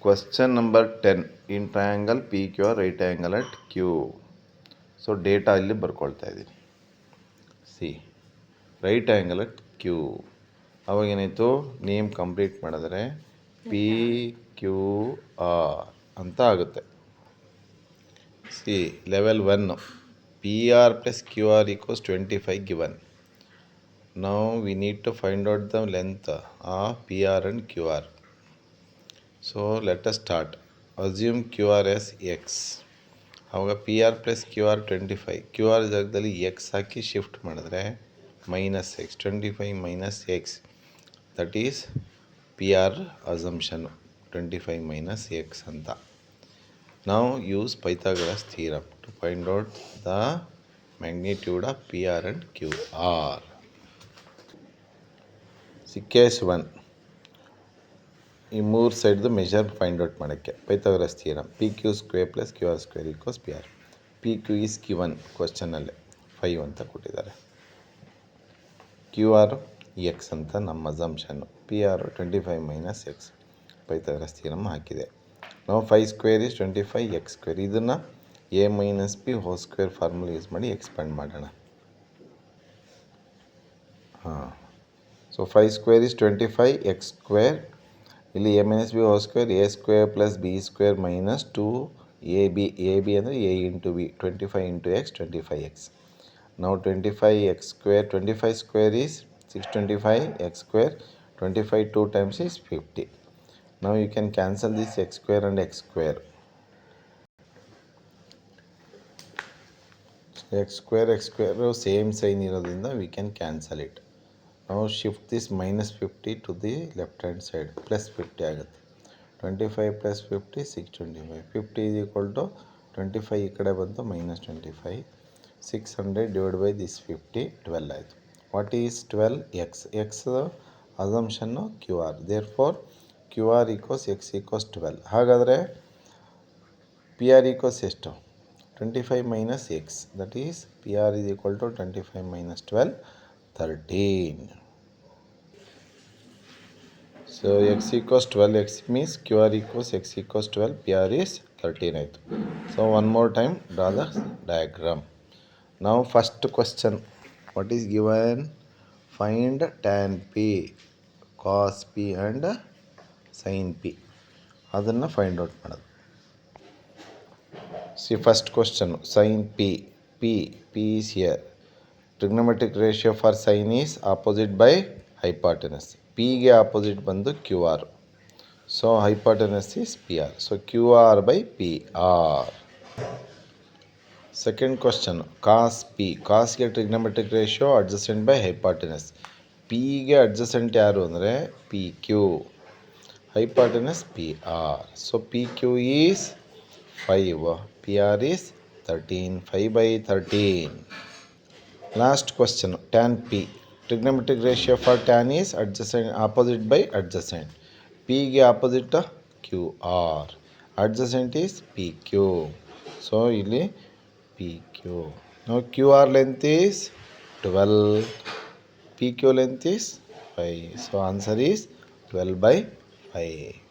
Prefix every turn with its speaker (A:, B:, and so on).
A: Question number 10. In triangle PQ, right angle at Q. So data ಇಲ್ಲಿ ಬರ್ಕೊಳ್ತಾ ಇದ್ದೀನಿ. See right angle at Q. ಅವಾಗೇನಾಯಿತು, name complete ಮಾಡಿದ್ರೆ P Q R ಅಂತ ಆಗುತ್ತೆ. See level 1 P R plus Q R equals 25 given. Now we need to find out the length of PR and QR. So let us start. Assume QR as X. ಆವಾಗ PR plus QR 25. QR ಜಾಗದಲ್ಲಿ X ಹಾಕಿ shift ಮಾಡಿದ್ರೆ minus x, 25 minus x, that is PR ಅಸಂಪ್ಷನ್ನು 25 minus x ಅಂತ. ನಾವು use Pythagoras theorem to find out the magnitude of PR and QR. Case 1, ಈ ಮೂರು ಸೈಡ್ದು ಮೆಷರ್ ಫೈಂಡ್ ಔಟ್ ಮಾಡೋಕ್ಕೆ Pythagoras theorem. P Q square plus Q R square equals P R. P Q is given ಕ್ವಶನಲ್ಲೇ 5 ಅಂತ ಕೊಟ್ಟಿದ್ದಾರೆ. Q R x ಅಂತ ನಮ್ಮ ಅಸಂಪ್ಷನ್ನು. P R 25 minus x Pythagoras theorem ಹಾಕಿದೆ. ನಾವು 5 ಸ್ಕ್ವೇರ್ ಈಸ್ 25 ಎಕ್ಸ್ ಸ್ಕ್ವೇರ್. ಇದನ್ನು a minus b whole square formula use ಮಾಡಿ ಎಕ್ಸ್ಪ್ಯಾಂಡ್ ಮಾಡೋಣ. ಹಾಂ, so 5 square is 25 x square. ಇಲ್ಲಿ a minus b whole square, a square plus b square minus 2 a b ಅಂದರೆ a into b. 25 into x 25 x. ನಾವು 25 x square, 25 square is 625 x square. 25 2 times is 50. Now you can cancel this x square and x square. X square same sign ಇರೋದ್ರಿಂದ we can cancel it. Now shift this minus 50 to the left hand side, plus 50 ಆಗುತ್ತೆ. 25 plus 50 625. 50 is equal to 25 ಈ ಕಡೆ ಬಂತು minus 25. 600 divided by this 50, 12 ಆಯಿತು. What is 12? X assumption QR. Therefore QR equals X equals 12. ಹಾಗಾದರೆ PR equals ಎಷ್ಟು? 25 minus X. That is PR is equal to 25 minus 12, 13. So X equals 12, X means QR equals X equals 12, PR is 13 ಆಯಿತು. So one more time draw the diagram. Now first question, what is given? Find tan P, cos P and sin P. ಅದನ್ನು find out ಮಾಡೋದು. C first question, sin P. P is here. Trigonometric ratio for sin is opposite by hypotenuse. P ಗೆ opposite ಬಂದು QR. So hypotenuse is PR. So QR by PR. Second question, cos P. ಕಾಸ್ಗೆ trigonometric ratio adjacent by hypotenuse. ಪಿಗೆ adjacent ಯಾರು ಅಂದರೆ PQ. hypotenuse PR. So PQ is 5, PR is 13, 5 by 13. Last question, tan P. Trigonometric ratio for tan is adjacent, opposite by adjacent. P ಗೆ opposite QR. Adjacent is PQ. So ಇಲ್ಲಿ PQ. Now QR length is 12, PQ length is 5. So answer is 12 by 5.